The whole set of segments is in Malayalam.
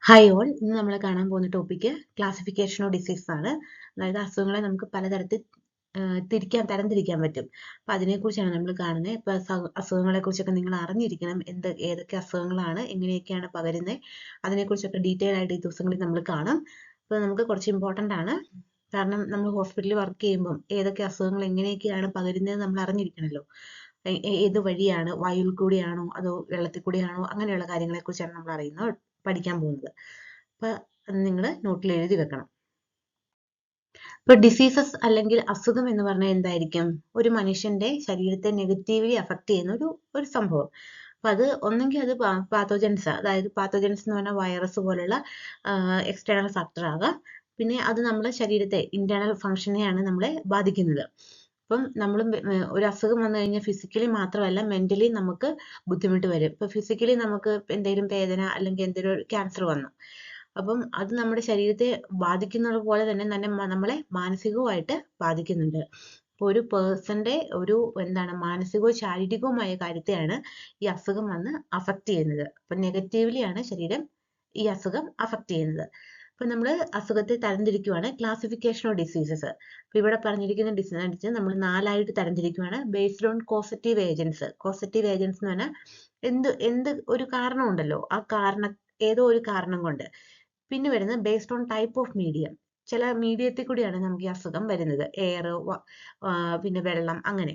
ഹായ് ഓൾ, ഇന്ന് നമ്മൾ കാണാൻ പോകുന്ന ടോപ്പിക്ക് ക്ലാസിഫിക്കേഷൻ ഓഫ് ഡിസീസ് ആണ്. അതായത് അസുഖങ്ങളെ നമുക്ക് പലതരത്തിൽ തരംതിരിക്കാൻ പറ്റും. അപ്പൊ അതിനെക്കുറിച്ചാണ് നമ്മൾ കാണുന്നത്. ഇപ്പൊ അസുഖങ്ങളെ കുറിച്ചൊക്കെ നിങ്ങൾ അറിഞ്ഞിരിക്കണം. ഏതൊക്കെ അസുഖങ്ങളാണ്, എങ്ങനെയൊക്കെയാണ് പകരുന്നത്, അതിനെക്കുറിച്ചൊക്കെ ഡീറ്റെയിൽ ആയിട്ട് ഈ ദിവസങ്ങളിൽ നമ്മൾ കാണും. അപ്പൊ നമുക്ക് കുറച്ച് ഇമ്പോർട്ടൻ്റ് ആണ്. കാരണം നമ്മൾ ഹോസ്പിറ്റലിൽ വർക്ക് ചെയ്യുമ്പം ഏതൊക്കെ അസുഖങ്ങൾ എങ്ങനെയൊക്കെയാണ് പകരുന്നത് നമ്മൾ അറിഞ്ഞിരിക്കണമല്ലോ. ഏത് വഴിയാണ്, വായുവിൽ കൂടിയാണോ അതോ വെള്ളത്തിൽ കൂടിയാണോ, അങ്ങനെയുള്ള കാര്യങ്ങളെക്കുറിച്ചാണ് നമ്മൾ പഠിക്കാൻ പോകുന്നത്. അപ്പൊ അത് നിങ്ങൾ നോട്ടിൽ എഴുതി വെക്കണം. ഇപ്പൊ ഡിസീസസ് അല്ലെങ്കിൽ അസുഖം എന്ന് പറഞ്ഞാൽ എന്തായിരിക്കും? ഒരു മനുഷ്യന്റെ ശരീരത്തെ നെഗറ്റീവ്ലി അഫക്ട് ചെയ്യുന്ന ഒരു സംഭവം. അപ്പൊ അത് ഒന്നെങ്കിൽ അത് പാത്തോജൻസ്, അതായത് പാത്തോജൻസ് എന്ന് പറഞ്ഞാൽ വൈറസ് പോലുള്ള എക്സ്റ്റേണൽ ഫാക്ടർ ആകാം. പിന്നെ അത് നമ്മുടെ ശരീരത്തെ ഇന്റേണൽ ഫംഗ്ഷനെയാണ് നമ്മളെ ബാധിക്കുന്നത്. അപ്പം നമ്മൾ ഒരു അസുഖം വന്നു കഴിഞ്ഞാൽ ഫിസിക്കലി മാത്രമല്ല മെന്റലി നമുക്ക് ബുദ്ധിമുട്ട് വരും. ഇപ്പൊ ഫിസിക്കലി നമുക്ക് എന്തെങ്കിലും വേദന അല്ലെങ്കിൽ എന്തെങ്കിലും ഒരു ക്യാൻസർ വന്നു, അപ്പം അത് നമ്മുടെ ശരീരത്തെ ബാധിക്കുന്നത് പോലെ തന്നെ നമ്മളെ മാനസികവുമായിട്ട് ബാധിക്കുന്നുണ്ട്. അപ്പോൾ ഒരു പേഴ്സന്റെ മാനസികവും ശാരീരികവുമായ കാര്യത്തെയാണ് ഈ അസുഖം വന്ന് അഫക്റ്റ് ചെയ്യുന്നത്. അപ്പൊ നെഗറ്റീവ്ലി ആണ് ശരീരം ഈ അസുഖം അഫക്റ്റ് ചെയ്യുന്നത്. അപ്പൊ നമ്മൾ അസുഖത്തെ തരംതിരിക്കുവാണ്. Classification of diseases. അപ്പൊ ഇവിടെ പറഞ്ഞിരിക്കുന്ന ഡിസീസ് നമ്മൾ 4 ആയിട്ട് തരംതിരിക്കുവാണ്. Based on causative agents. Causative agents എന്ന് പറഞ്ഞാൽ എന്ത് ഒരു കാരണം ഉണ്ടല്ലോ, ആ ഏതോ ഒരു കാരണം കൊണ്ട്. പിന്നെ വരുന്നത് based on type of medium. ചില മീഡിയത്തിൽ കൂടിയാണ് നമുക്ക് ഈ അസുഖം വരുന്നത്. എയർ, പിന്നെ വെള്ളം, അങ്ങനെ.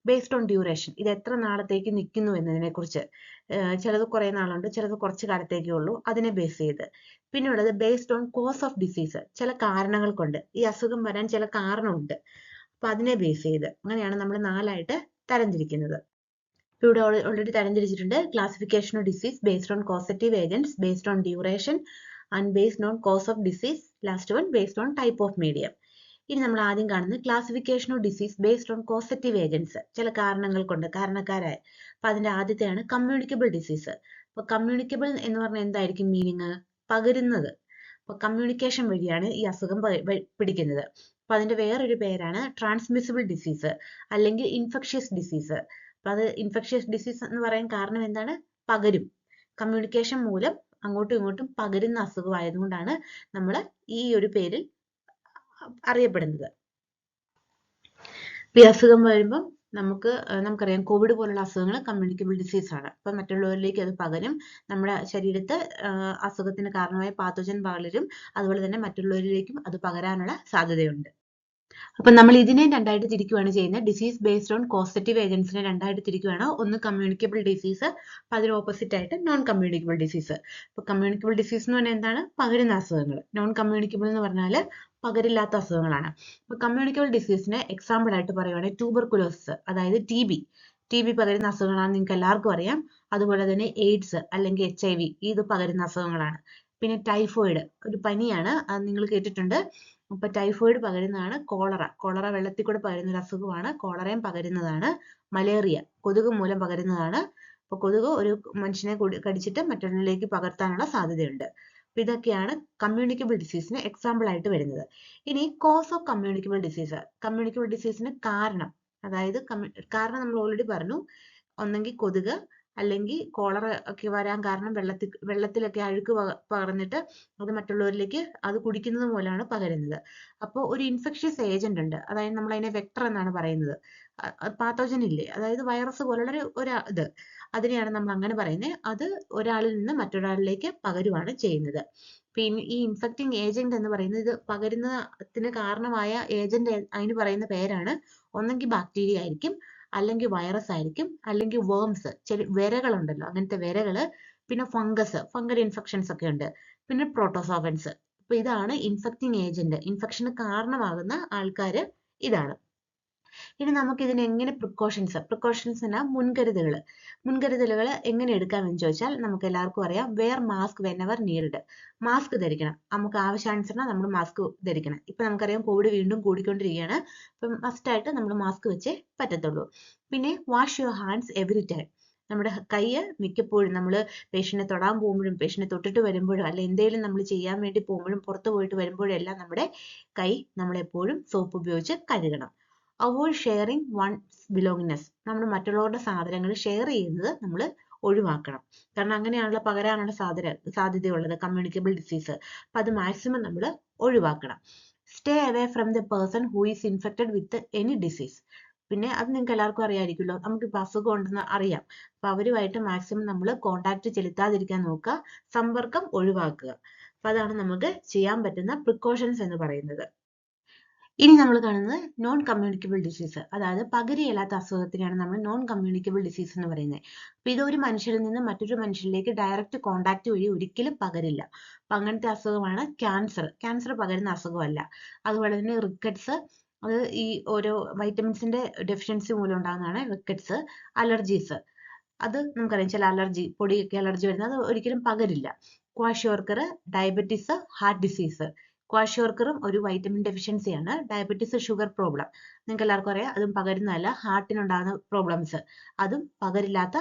ബേസ്ഡ് ഓൺ ഡ്യൂറേഷൻ, ഇത് എത്ര നാളത്തേക്ക് നിൽക്കുന്നു എന്നതിനെ കുറിച്ച്. ചിലത് കുറേ നാളുണ്ട്, ചിലത് കുറച്ച് കാലത്തേക്കേ ഉള്ളൂ, അതിനെ ബേസ് ചെയ്ത്. പിന്നെ ഉള്ളത് based on cause of disease, ചില കാരണങ്ങൾ കൊണ്ട് ഈ അസുഖം വരാൻ ചില കാരണമുണ്ട്, അപ്പൊ അതിനെ ബേസ് ചെയ്ത്. അങ്ങനെയാണ് നമ്മൾ 4 ആയിട്ട് തരംതിരിക്കുന്നത്. ഇവിടെ ഓൾറെഡി തരംതിരിച്ചിട്ടുണ്ട്. Classification of disease based on causative agents, based on duration and based on cause of disease. Last one based on type of medium. ഇനി നമ്മൾ ആദ്യം കാണുന്നത് classification of disease based on causative agents, ചില കാരണങ്ങൾ കൊണ്ട്, കാരണക്കാരായ. അപ്പൊ അതിന്റെ ആദ്യത്തെയാണ് കമ്മ്യൂണിക്കബിൾ ഡിസീസ്. അപ്പൊ കമ്മ്യൂണിക്കബിൾ എന്ന് പറഞ്ഞാൽ എന്തായിരിക്കും മീനിങ്? പകരുന്നത്. അപ്പൊ കമ്മ്യൂണിക്കേഷൻ വഴിയാണ് ഈ അസുഖം പിടിക്കുന്നത്. അപ്പൊ അതിന്റെ വേറൊരു പേരാണ് ട്രാൻസ്മിസിബിൾ ഡിസീസ് അല്ലെങ്കിൽ ഇൻഫെക്ഷ്യസ് ഡിസീസ്. അപ്പൊ അത് ഇൻഫെക്ഷ്യസ് ഡിസീസ് എന്ന് പറയാൻ കാരണം എന്താണ്? പകരും. കമ്മ്യൂണിക്കേഷൻ മൂലം അങ്ങോട്ടും ഇങ്ങോട്ടും പകരുന്ന അസുഖമായതുകൊണ്ടാണ് നമ്മൾ ഈ ഒരു പേരിൽ അറിയപ്പെടുന്നത്. ഈ അസുഖം വരുമ്പം നമുക്കറിയാം, കോവിഡ് പോലുള്ള അസുഖങ്ങൾ കമ്മ്യൂണിക്കബിൾ ഡിസീസ് ആണ്. അപ്പൊ മറ്റുള്ളവരിലേക്ക് അത് പകരും. നമ്മുടെ ശരീരത്ത് അസുഖത്തിന് കാരണമായ പാത്തോജൻ പകരും. അതുപോലെ തന്നെ മറ്റുള്ളവരിലേക്കും അത് പകരാനുള്ള സാധ്യതയുണ്ട്. അപ്പൊ നമ്മൾ ഇതിനെ 2 ആയിട്ട് തിരിക്കുകയാണ് ചെയ്യുന്നത്. ഡിസീസ് ബേസ്ഡ് ഓൺ കോസറ്റീവ് ഏജൻസിനെ 2 ആയിട്ട് തിരിക്കുകയാണ്. ഒന്ന് കമ്മ്യൂണിക്കബിൾ ഡിസീസ്, അപ്പൊ അതിന് ഓപ്പോസിറ്റ് ആയിട്ട് നോൺ കമ്മ്യൂണിക്കബിൾ ഡിസീസ്. അപ്പൊ കമ്മ്യൂണിക്കബിൾ ഡിസീസ് എന്ന് പറഞ്ഞാൽ എന്താണ്? പകരുന്ന അസുഖങ്ങൾ. നോൺ കമ്മ്യൂണിക്കബിൾ എന്ന് പറഞ്ഞാൽ പകരില്ലാത്ത അസുഖങ്ങളാണ്. അപ്പൊ കമ്മ്യൂണിക്കബിൾ ഡിസീസിനെ എക്സാമ്പിൾ ആയിട്ട് പറയുവാണെങ്കിൽ ട്യൂബർകുലോസിസ്, അതായത് ടി ബി പകരുന്ന അസുഖങ്ങളാണ്, നിങ്ങൾക്ക് എല്ലാവർക്കും അറിയാം. അതുപോലെ തന്നെ എയ്ഡ്സ് അല്ലെങ്കിൽ HIV, ഇത് പകരുന്ന അസുഖങ്ങളാണ്. പിന്നെ ടൈഫോയിഡ്, ഒരു പനിയാണ്, അത് നിങ്ങൾ കേട്ടിട്ടുണ്ട്. അപ്പൊ ടൈഫോയിഡ് പകരുന്നതാണ്. കോളറ വെള്ളത്തിൽ കൂടെ പകരുന്ന ഒരു അസുഖമാണ്. കോളറയും പകരുന്നതാണ്. മലേറിയ കൊതുക് മൂലം പകരുന്നതാണ്. അപ്പൊ കൊതുക് ഒരു മനുഷ്യനെ കടിച്ചിട്ട് മറ്റൊന്നിലേക്ക് പകർത്താനുള്ള സാധ്യതയുണ്ട്. അപ്പൊ ഇതൊക്കെയാണ് കമ്മ്യൂണിക്കബിൾ ഡിസീസിന് എക്സാമ്പിൾ ആയിട്ട് വരുന്നത്. ഇനി cause of communicable disease. Communicable ഡിസീസിന് കാരണം, അതായത് കാരണം നമ്മൾ ഓൾറെഡി പറഞ്ഞു. ഒന്നെങ്കിൽ കൊതുക്, അല്ലെങ്കിൽ കോളറ ഒക്കെ വരാൻ കാരണം വെള്ളത്തിലൊക്കെ അഴുക്ക് പകർന്നിട്ട് അത് മറ്റുള്ളവരിലേക്ക് അത് കുടിക്കുന്നത് മൂലമാണ് പകരുന്നത്. അപ്പോൾ ഒരു ഇൻഫെക്ഷ്യസ് ഏജന്റ് ഉണ്ട്, അതായത് നമ്മൾ അതിനെ വെക്ടർ എന്നാണ് പറയുന്നത്. പാത്തോജൻ ഇല്ലേ, അതായത് വൈറസ് പോലുള്ള ഇത്, അതിനെയാണ് നമ്മൾ അങ്ങനെ പറയുന്നത്. അത് ഒരാളിൽ നിന്ന് മറ്റൊരാളിലേക്ക് പകരുവാണ് ചെയ്യുന്നത്. പിന്നെ ഈ ഇൻഫെക്റ്റിംഗ് ഏജന്റ് എന്ന് പറയുന്നത്, ഇത് പകരുന്നതിന് കാരണമായ ഏജന്റ്, അതിന് പറയുന്ന പേരാണ് ഒന്നെങ്കിൽ ബാക്ടീരിയ ആയിരിക്കും, അല്ലെങ്കിൽ വൈറസ് ആയിരിക്കും, അല്ലെങ്കിൽ വേംസ്, ചില വിരകളുണ്ടല്ലോ, അങ്ങനത്തെ വിരകള്, പിന്നെ ഫംഗൽ ഇൻഫെക്ഷൻസ് ഒക്കെ ഉണ്ട്, പിന്നെ പ്രോട്ടോസോവൻസ്. അപ്പൊ ഇതാണ് ഇൻഫെക്റ്റിംഗ് ഏജന്റ്. ഇൻഫെക്ഷന് കാരണമാകുന്ന ആൾക്കാര് ഇതാണ്. ഇനി നമുക്ക് ഇതിന് എങ്ങനെ പ്രിക്കോഷൻസ് എന്നാൽ മുൻകരുതലുകൾ എങ്ങനെ എടുക്കാമെന്ന് ചോദിച്ചാൽ, നമുക്ക് എല്ലാവർക്കും അറിയാം, wear mask whenever needed. Mask ധരിക്കണം, നമുക്ക് ആവശ്യാനുസരണം നമ്മൾ മാസ്ക് ധരിക്കണം. ഇപ്പൊ നമുക്കറിയാം കോവിഡ് വീണ്ടും കൂടിക്കൊണ്ടിരിക്കുകയാണ്. അപ്പം മസ്റ്റ് ആയിട്ട് നമ്മൾ മാസ്ക് വെച്ചേ പറ്റത്തുള്ളൂ. പിന്നെ wash your hands every time. നമ്മുടെ കൈ മിക്കപ്പോഴും നമ്മൾ പേഷ്യന്റിനെ തൊടാൻ പോകുമ്പോഴും, പേഷ്യന്റിനെ തൊട്ടിട്ട് വരുമ്പോഴും, അല്ല എന്തെങ്കിലും നമ്മൾ ചെയ്യാൻ വേണ്ടി പോകുമ്പോഴും, പുറത്ത് പോയിട്ട് വരുമ്പോഴും എല്ലാം നമ്മുടെ കൈ നമ്മളെപ്പോഴും സോപ്പ് ഉപയോഗിച്ച് കഴുകണം. Avoid sharing one's belongings. നമ്മൾ മറ്റുള്ളവരുടെ സാധനങ്ങൾ ഷെയർ ചെയ്യുന്നത് നമ്മൾ ഒഴിവാക്കണം. കാരണം അങ്ങനെയാണല്ലോ പകരാനുള്ള സാധ്യതയുള്ളത് കമ്മ്യൂണിക്കബിൾ ഡിസീസ്. അപ്പം അത് മാക്സിമം നമ്മൾ ഒഴിവാക്കണം. Stay away from the person who is infected with any disease. പിന്നെ അത് നിങ്ങൾക്ക് എല്ലാവർക്കും അറിയാമായിരിക്കുമല്ലോ, നമുക്കിപ്പോൾ അസുഖം ഉണ്ടെന്ന് അറിയാം. അപ്പം അവരുമായിട്ട് മാക്സിമം നമ്മൾ കോണ്ടാക്ട് ചെലുത്താതിരിക്കാൻ നോക്കുക, സമ്പർക്കം ഒഴിവാക്കുക. അപ്പം അതാണ് നമുക്ക് ചെയ്യാൻ പറ്റുന്ന പ്രിക്കോഷൻസ് എന്ന് പറയുന്നത്. ഇനി നമ്മൾ കാണുന്നത് നോൺ കമ്മ്യൂണിക്കബിൾ ഡിസീസ്, അതായത് പകരില്ലാത്ത അസുഖത്തിനാണ് നമ്മൾ നോൺ കമ്മ്യൂണിക്കബിൾ ഡിസീസ് എന്ന് പറയുന്നത്. അപ്പൊ ഇത് ഒരു മനുഷ്യരിൽ നിന്ന് മറ്റൊരു മനുഷ്യരിലേക്ക് ഡയറക്റ്റ് കോണ്ടാക്ട് വഴി ഒരിക്കലും പകരില്ല. അപ്പൊ അങ്ങനത്തെ അസുഖമാണ് ക്യാൻസർ. ക്യാൻസർ പകരുന്ന അസുഖമല്ല. അതുപോലെ തന്നെ റിക്കറ്റ്സ്, അത് ഈ ഓരോ വൈറ്റമിൻസിന്റെ ഡെഫിഷ്യൻസി മൂലം ഉണ്ടാകുന്നതാണ് റിക്കറ്റ്സ്. അലർജീസ്, അത് നമുക്കറിയാം, ചില അലർജി, പൊടിയൊക്കെ അലർജി വരുന്നത്, അത് ഒരിക്കലും പകരില്ല. Kwashiorkor, diabetes, heart disease. ക്വാഷിയോർക്കറും ഒരു വൈറ്റമിൻ ഡെഫിഷ്യൻസിയാണ്. ഡയബറ്റീസ് ഷുഗർ പ്രോബ്ലം, നിങ്ങൾക്ക് എല്ലാവർക്കും അറിയാം, അതും പകരുന്നതല്ല. ഹാർട്ടിനുണ്ടാകുന്ന പ്രോബ്ലംസ്, അതും പകരില്ലാത്ത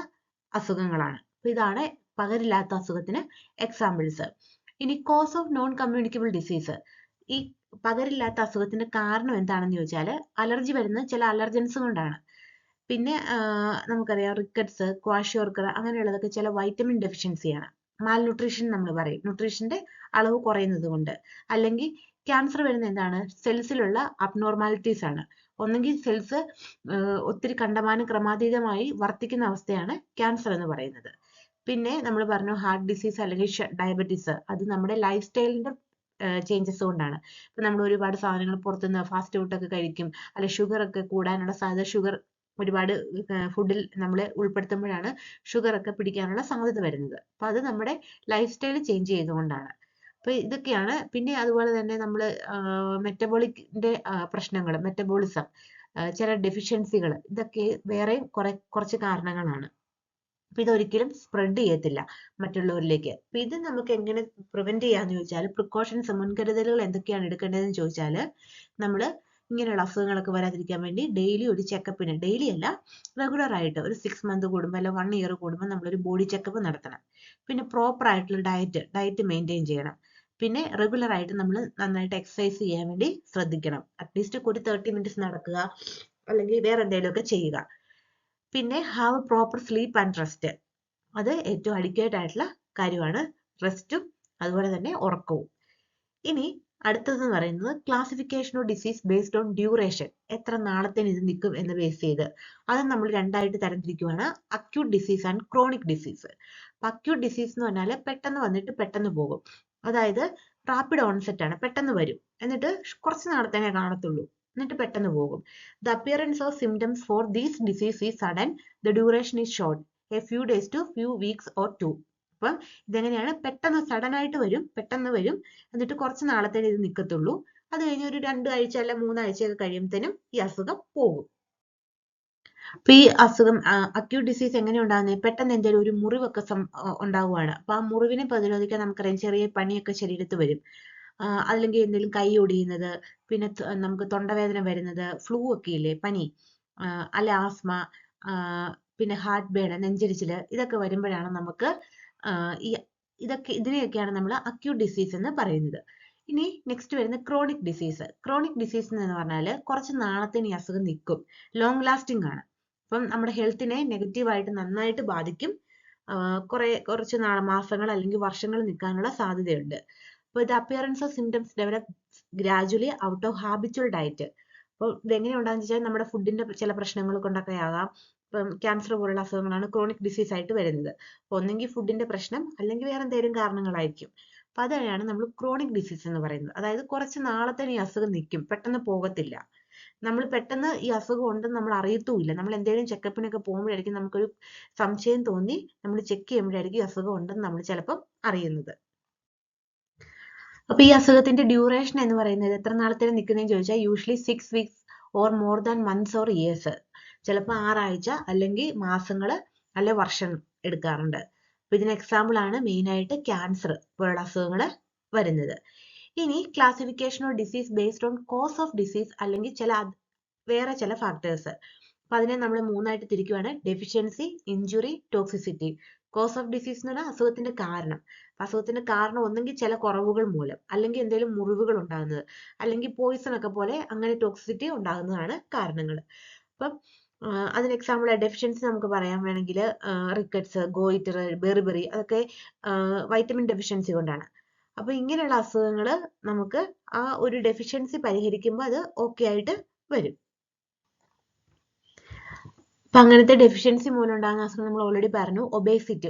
അസുഖങ്ങളാണ്. അപ്പൊ ഇതാണ് പകരില്ലാത്ത അസുഖത്തിന് എക്സാമ്പിൾസ്. ഇനി cause of non communicable disease, ഈ പകരില്ലാത്ത അസുഖത്തിന്റെ കാരണം എന്താണെന്ന് ചോദിച്ചാൽ അലർജി വരുന്ന ചില അലർജൻസ് കൊണ്ടാണ്. പിന്നെ നമുക്കറിയാം റിക്കറ്റ്സ്, ക്വാഷിയോർക്കർ അങ്ങനെയുള്ളതൊക്കെ ചില വൈറ്റമിൻ ഡെഫിഷ്യൻസിയാണ്. മാൽ ന്യൂട്രീഷൻ നമ്മൾ പറയും, ന്യൂട്രീഷന്റെ അളവ് കുറയുന്നത് കൊണ്ട്. അല്ലെങ്കിൽ ക്യാൻസർ വരുന്ന എന്താണ്, സെൽസിലുള്ള അബ്നോർമാലിറ്റീസ് ആണ്. ഒന്നെങ്കിൽ സെൽസ് ഒത്തിരി കണ്ടമാനം ക്രമാതീതമായി വർദ്ധിക്കുന്ന അവസ്ഥയാണ് ക്യാൻസർ എന്ന് പറയുന്നത്. പിന്നെ നമ്മൾ പറഞ്ഞു ഹാർട്ട് ഡിസീസ് അല്ലെങ്കിൽ ഡയബറ്റീസ്, അത് നമ്മുടെ ലൈഫ് സ്റ്റൈലിന്റെ ചേഞ്ചസ് കൊണ്ടാണ്. ഇപ്പൊ നമ്മൾ ഒരുപാട് സാധനങ്ങൾ പുറത്തുനിന്ന് ഫാസ്റ്റ് ഫുഡ് ഒക്കെ കഴിക്കും, അല്ലെ ഷുഗർ ഒക്കെ കൂടാനുള്ള സാധ്യത, ഷുഗർ ഒരുപാട് ഫുഡിൽ നമ്മൾ ഉൾപ്പെടുത്തുമ്പോഴാണ് ഷുഗർ ഒക്കെ പിടിക്കാനുള്ള സാധ്യത വരുന്നത്. അപ്പൊ അത് നമ്മുടെ ലൈഫ് സ്റ്റൈൽ ചേഞ്ച് ചെയ്തുകൊണ്ടാണ്. അപ്പൊ ഇതൊക്കെയാണ്. പിന്നെ അതുപോലെ തന്നെ നമ്മൾ മെറ്റബോളിക്കിന്റെ പ്രശ്നങ്ങൾ, മെറ്റബോളിസം, ചില ഡെഫിഷ്യൻസികൾ, ഇതൊക്കെ വേറെ കുറച്ച് കാരണങ്ങളാണ്. അപ്പൊ ഇതൊരിക്കലും സ്പ്രെഡ് ചെയ്യത്തില്ല മറ്റുള്ളവരിലേക്ക്. അപ്പൊ ഇത് നമുക്ക് എങ്ങനെ പ്രിവെന്റ് ചെയ്യാന്ന് ചോദിച്ചാൽ, പ്രിക്കോഷൻസ്, മുൻകരുതലുകൾ എന്തൊക്കെയാണ് എടുക്കേണ്ടതെന്ന് ചോദിച്ചാൽ, നമ്മൾ ഇങ്ങനെയുള്ള അസുഖങ്ങളൊക്കെ വരാതിരിക്കാൻ വേണ്ടി ഡെയിലി ഒരു ചെക്കപ്പിന്, ഡെയിലി അല്ല റെഗുലർ ആയിട്ട് ഒരു 6 മന്ത് കൂടുമ്പോൾ അല്ല 1 ഇയർ കൂടുമ്പോൾ നമ്മളൊരു ബോഡി ചെക്കപ്പ് നടത്തണം. പിന്നെ പ്രോപ്പർ ആയിട്ടുള്ള ഡയറ്റ് മെയിൻറ്റെയിൻ ചെയ്യണം. പിന്നെ റെഗുലർ ആയിട്ട് നമ്മൾ നന്നായിട്ട് എക്സസൈസ് ചെയ്യാൻ വേണ്ടി ശ്രദ്ധിക്കണം. അറ്റ്ലീസ്റ്റ് ഒരു 30 മിനിറ്റ്സ് നടക്കുക, അല്ലെങ്കിൽ വേറെ എന്തെങ്കിലുമൊക്കെ ചെയ്യുക. പിന്നെ have proper sleep and rest, അത് ഏറ്റവും അഡിക്വേറ്റ് ആയിട്ടുള്ള കാര്യമാണ്, റെസ്റ്റും അതുപോലെ തന്നെ ഉറക്കവും. ഇനി അടുത്തതെന്ന് പറയുന്നത് classification of disease based on duration, എത്ര നാളത്തേന് ഇത് നിൽക്കും എന്ന് ബേസ് ചെയ്ത്. അത് നമ്മൾ രണ്ടായിട്ട് തരംതിരിക്കുകയാണ്, acute disease and chronic disease. Acute disease എന്ന് പറഞ്ഞാൽ പെട്ടെന്ന് വന്നിട്ട് പെട്ടെന്ന് പോകും, അതായത് റാപ്പിഡ് ഓൺസെറ്റ് ആണ്, പെട്ടെന്ന് വരും, എന്നിട്ട് കുറച്ച് നാളത്തേനെ കാണത്തുള്ളൂ, എന്നിട്ട് പെട്ടെന്ന് പോകും. The appearance of symptoms for these disease is sudden, the duration is short, a few days to few weeks or 2. അപ്പം ഇതെങ്ങനെയാണ്, പെട്ടെന്ന് സഡൻ ആയിട്ട് വരും, പെട്ടെന്ന് വരും, എന്നിട്ട് കുറച്ച് നാളത്തേന് ഇത് നിൽക്കത്തുള്ളൂ. അത് കഴിഞ്ഞ് ഒരു 2 ആഴ്ച അല്ല 3 ആഴ്ചയൊക്കെ കഴിയുമ്പോഴത്തേനും ഈ അസുഖം പോകും. അപ്പൊ ഈ അസുഖം അക്യൂട്ട് ഡിസീസ് എങ്ങനെ ഉണ്ടാകുന്നത്, പെട്ടെന്ന് എന്തെങ്കിലും ഒരു മുറിവൊക്കെ ഉണ്ടാവുകയാണ്. അപ്പൊ ആ മുറിവിനെ പ്രതിരോധിക്കാൻ നമുക്കറിയാം ചെറിയ പനിയൊക്കെ ശരീരത്ത് വരും, അല്ലെങ്കിൽ എന്തെങ്കിലും കൈ ഒടിയുന്നത്, പിന്നെ നമുക്ക് തൊണ്ടവേദന വരുന്നത്, ഫ്ലൂ ഒക്കെ ഇല്ലേ, പനി, അല്ല ആസ്മ, പിന്നെ ഹാർട്ട് ബേൺ, നെഞ്ചരിച്ചില്, ഇതൊക്കെ വരുമ്പോഴാണ് നമുക്ക് ഇതിനെയൊക്കെയാണ് നമ്മൾ അക്യൂട്ട് ഡിസീസ് എന്ന് പറയുന്നത്. ഇനി നെക്സ്റ്റ് വരുന്ന ക്രോണിക് ഡിസീസ്. ക്രോണിക് ഡിസീസ് എന്ന് പറഞ്ഞാൽ കുറച്ച് നാളത്തേന് ഈ അസുഖം നിൽക്കും, ലോങ് ലാസ്റ്റിംഗ് ആണ്. അപ്പം നമ്മുടെ ഹെൽത്തിനെ നെഗറ്റീവായിട്ട് നന്നായിട്ട് ബാധിക്കും, കുറച്ച് മാസങ്ങൾ അല്ലെങ്കിൽ വർഷങ്ങൾ നിൽക്കാനുള്ള സാധ്യതയുണ്ട്. അപ്പോൾ ഇത് appearance of symptoms develop gradually out of habitual diet. അപ്പോൾ ഇതെങ്ങനെ ഉണ്ടാകുന്ന വെച്ചാൽ നമ്മുടെ ഫുഡിന്റെ ചില പ്രശ്നങ്ങൾ കൊണ്ടൊക്കെ ആകാം. ഇപ്പം ക്യാൻസർ പോലുള്ള അസുഖങ്ങളാണ് ക്രോണിക് ഡിസീസ് ആയിട്ട് വരുന്നത്. അപ്പോൾ ഒന്നെങ്കിൽ ഫുഡിന്റെ പ്രശ്നം, അല്ലെങ്കിൽ വേറെ എന്തെങ്കിലും കാരണങ്ങളായിരിക്കും. അപ്പൊ അതാണ് നമ്മൾ ക്രോണിക് ഡിസീസ് എന്ന് പറയുന്നത്. അതായത് കുറച്ച് നാളത്തേന് ഈ അസുഖം നിൽക്കും, പെട്ടെന്ന് പോകത്തില്ല. നമ്മൾ പെട്ടെന്ന് ഈ അസുഖം ഉണ്ടെന്ന് നമ്മൾ അറിയത്തുമില്ല. നമ്മൾ എന്തെങ്കിലും ചെക്കപ്പിനൊക്കെ പോകുമ്പോഴായിരിക്കും നമുക്കൊരു സംശയം തോന്നി നമ്മൾ ചെക്ക് ചെയ്യുമ്പോഴായിരിക്കും ഈ അസുഖം ഉണ്ടെന്ന് നമ്മൾ ചിലപ്പോൾ അറിയുന്നത്. അപ്പൊ ഈ അസുഖത്തിന്റെ ഡ്യൂറേഷൻ എന്ന് പറയുന്നത് എത്ര നാളത്തേന് നിൽക്കുന്നതെന്ന് ചോദിച്ചാൽ usually 6 weeks or more than months or years. ചിലപ്പോൾ 6 ആഴ്ച അല്ലെങ്കിൽ മാസങ്ങൾ അല്ലെ വർഷം എടുക്കാറുണ്ട്. അപ്പൊ ഇതിന് എക്സാമ്പിൾ ആണ് മെയിൻ ആയിട്ട് ക്യാൻസർ പോലുള്ള അസുഖങ്ങൾ വരുന്നത്. ഇനി classification of disease based on cause of disease, അല്ലെങ്കിൽ വേറെ ചില ഫാക്ടേഴ്സ്. അപ്പൊ അതിനെ നമ്മൾ 3ആയിട്ട് തിരിക്കുകയാണ്, deficiency, injury, toxicity. Cause of disease എന്ന് പറഞ്ഞാൽ അസുഖത്തിന്റെ കാരണം. അസുഖത്തിന്റെ കാരണം ഒന്നെങ്കിൽ ചില കുറവുകൾ മൂലം, അല്ലെങ്കിൽ എന്തെങ്കിലും മുറിവുകൾ ഉണ്ടാകുന്നത്, അല്ലെങ്കിൽ പോയിസൺ ഒക്കെ പോലെ അങ്ങനെ ടോക്സിസിറ്റി ഉണ്ടാകുന്നതാണ് കാരണങ്ങൾ. അപ്പം അതിന് എക്സാമ്പിൾ ഡെഫിഷ്യൻസി നമുക്ക് പറയാൻ വേണമെങ്കിൽ റിക്കറ്റ്സ്, ഗോയിറ്റർ, ബെറിബറി അതൊക്കെ വൈറ്റമിൻ ഡെഫിഷ്യൻസി കൊണ്ടാണ്. അപ്പൊ ഇങ്ങനെയുള്ള അസുഖങ്ങൾ നമുക്ക് ആ ഒരു ഡെഫിഷ്യൻസി പരിഹരിക്കുമ്പോൾ അത് ഓക്കെ ആയിട്ട് വരും. അപ്പൊ അങ്ങനത്തെ ഡെഫിഷ്യൻസി മൂലം ഉണ്ടാകുന്ന അസുഖം നമ്മൾ ഓൾറെഡി പറഞ്ഞു. ഒബേസിറ്റി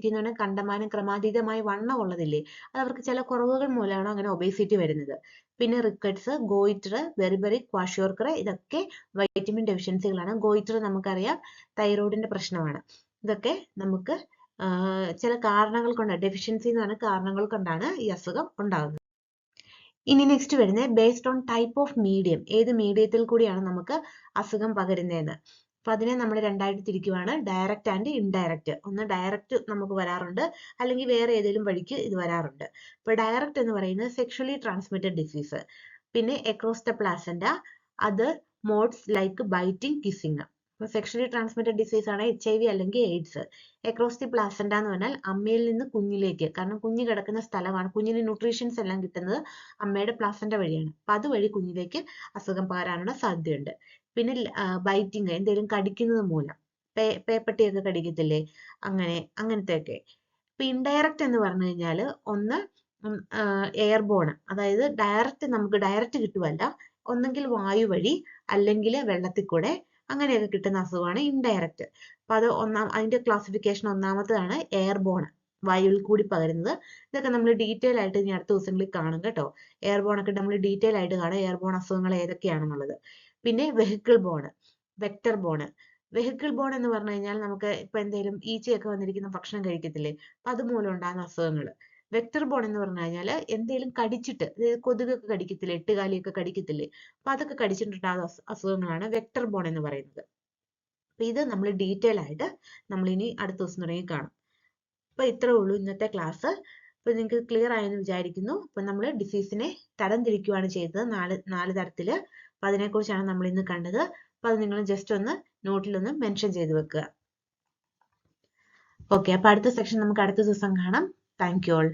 എന്ന് പറഞ്ഞാൽ കണ്ടമാനം ക്രമാതീതമായി വണ്ണം ഉള്ളതില്ലേ, അത് അവർക്ക് ചില കുറവുകൾ മൂലമാണ് അങ്ങനെ ഒബേസിറ്റി വരുന്നത്. പിന്നെ റിക്കറ്റ്സ്, ഗോയിറ്റർ, ബെറിബറി, ക്വാഷിയോർക്കർ ഇതൊക്കെ വൈറ്റമിൻ ഡെഫിഷ്യൻസികളാണ്. ഗോയിറ്റർ നമുക്കറിയാം തൈറോയിഡിന്റെ പ്രശ്നമാണ്. ഇതൊക്കെ നമുക്ക് ചില കാരണങ്ങൾ കൊണ്ടാണ്, ഡെഫിഷ്യൻസി എന്ന് പറഞ്ഞ കാരണങ്ങൾ കൊണ്ടാണ് ഈ അസുഖം ഉണ്ടാകുന്നത്. ഇനി നെക്സ്റ്റ് വരുന്നത് based on type of medium, ഏത് മീഡിയത്തിൽ കൂടിയാണ് നമുക്ക് അസുഖം പകരുന്നതെന്ന്. അപ്പൊ അതിനെ നമ്മൾ രണ്ടായിട്ട് തിരിക്കുവാണ്, ഡയറക്റ്റ് ആൻഡ് ഇൻഡയറക്റ്റ്. ഒന്ന് ഡയറക്റ്റ് നമുക്ക് വരാറുണ്ട്, അല്ലെങ്കിൽ വേറെ ഏതെങ്കിലും വഴിക്ക് ഇത് വരാറുണ്ട്. ഇപ്പൊ ഡയറക്റ്റ് എന്ന് പറയുന്നത് സെക്ഷലി ട്രാൻസ്മിറ്റഡ് ഡിസീസ്. പിന്നെ across the placenta, other modes like biting, kissing. ഇപ്പൊ സെക്ഷലി ട്രാൻസ്മിറ്റഡ് ഡിസീസ് ആണ് HIV അല്ലെങ്കിൽ എയ്ഡ്സ്. അക്രോസ് ദി പ്ലാസന്റ എന്ന് പറഞ്ഞാൽ അമ്മയിൽ നിന്ന് കുഞ്ഞിലേക്ക്, കാരണം കുഞ്ഞ് കിടക്കുന്ന സ്ഥലമാണ്, കുഞ്ഞിന് ന്യൂട്രീഷൻസ് എല്ലാം കിട്ടുന്നത് അമ്മയുടെ പ്ലാസന്റ വഴിയാണ്. അപ്പൊ അതുവഴി കുഞ്ഞിലേക്ക് അസുഖം പകരാനുള്ള സാധ്യതയുണ്ട്. പിന്നെ ബൈറ്റിങ്, എന്തെങ്കിലും കടിക്കുന്നത് മൂലം, പേപ്പട്ടിയൊക്കെ കടിക്കത്തില്ലേ, അങ്ങനത്തെയൊക്കെ. ഇപ്പൊ ഇൻഡയറക്റ്റ് എന്ന് പറഞ്ഞു കഴിഞ്ഞാൽ ഒന്ന് എയർബോൺ, അതായത് നമുക്ക് ഡയറക്റ്റ് കിട്ടുമല്ല, ഒന്നെങ്കിൽ വായു വഴി അല്ലെങ്കിൽ വെള്ളത്തിൽ കൂടെ അങ്ങനെയൊക്കെ കിട്ടുന്ന അസുഖമാണ് ഇൻഡയറക്റ്റ്. അപ്പൊ അത് അതിന്റെ ക്ലാസിഫിക്കേഷൻ ഒന്നാമത്തേതാണ് എയർബോൺ, വായുവിൽ കൂടി പകരുന്നത്. ഇതൊക്കെ നമ്മൾ ഡീറ്റെയിൽ ആയിട്ട് ഇനി അടുത്ത ദിവസങ്ങളിൽ കാണും കേട്ടോ. എയർബോൺ ഒക്കെ നമ്മൾ ഡീറ്റെയിൽ ആയിട്ട് കാണാം, എയർബോൺ അസുഖങ്ങൾ ഏതൊക്കെയാണെന്നുള്ളത്. പിന്നെ vehicle borne, vector borne. Vehicle borne എന്ന് പറഞ്ഞു കഴിഞ്ഞാൽ നമുക്ക് ഇപ്പൊ എന്തെങ്കിലും ഈച്ചയൊക്കെ വന്നിരിക്കുന്ന ഭക്ഷണം കഴിക്കത്തില്ലേ, അപ്പൊ അതുമൂലം ഉണ്ടാകുന്ന അസുഖങ്ങൾ. വെക്ടർ ബോൺ എന്ന് പറഞ്ഞു കഴിഞ്ഞാൽ എന്തെങ്കിലും കടിച്ചിട്ട്, കൊതുകൊക്കെ കടിക്കത്തില്ലേ, എട്ടുകാലിയൊക്കെ കടിക്കത്തില്ലേ, അപ്പൊ അതൊക്കെ കടിച്ചിട്ടുണ്ടാകുന്ന അസുഖങ്ങളാണ് വെക്ടർ ബോൺ എന്ന് പറയുന്നത്. അപ്പൊ ഇത് നമ്മൾ ഡീറ്റെയിൽ ആയിട്ട് നമ്മൾ ഇനി അടുത്ത ദിവസം തുടങ്ങി കാണും. അപ്പൊ ഇത്രേ ഉള്ളൂ ഇന്നത്തെ ക്ലാസ്. അപ്പൊ നിങ്ങൾക്ക് ക്ലിയർ ആയെന്ന് വിചാരിക്കുന്നു. അപ്പൊ നമ്മൾ ഡിസീസിനെ തരംതിരിക്കുകയാണ് ചെയ്തത് നാല് തരത്തില്. അപ്പൊ അതിനെക്കുറിച്ചാണ് നമ്മൾ ഇന്ന് കണ്ടത്. അപ്പൊ അത് നിങ്ങൾ ജസ്റ്റ് ഒന്ന് നോട്ടിലൊന്ന് മെൻഷൻ ചെയ്ത് വെക്കുക. ഓക്കെ, അപ്പൊ അടുത്ത സെക്ഷൻ നമുക്ക് അടുത്ത ദിവസം കാണാം. Thank you all.